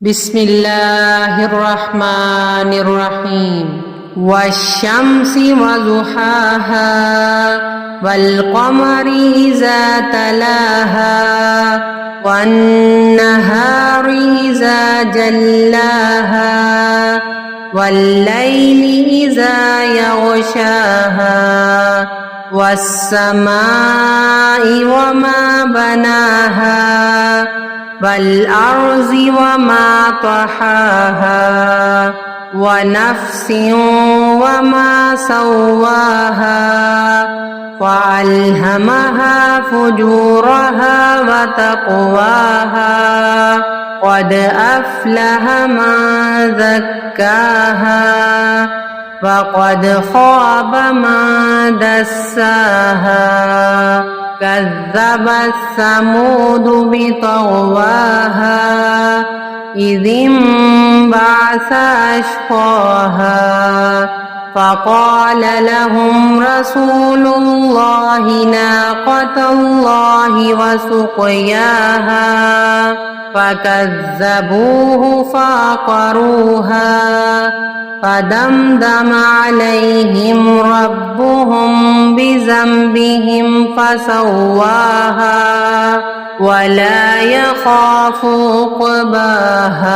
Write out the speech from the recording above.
بسم الله الرحمن الرحيم والشمس وضحاها والقمر إذا تلاها والنهار إذا جلاها والليل إذا يغشاها والسماء وما بناها والأرض وما طحاها ونفس وما سواها فألهمها فجورها وتقواها قد أفلح من زكاها وقد خاب من دساها كذبت ثمود بطغواها إذ انبعث أشقاها فقال لهم رسول الله ناقة الله وسقياها فكذبوه فعقروها فدمدم عليهم ربهم بذنبهم فسواها ولا يخاف عقباها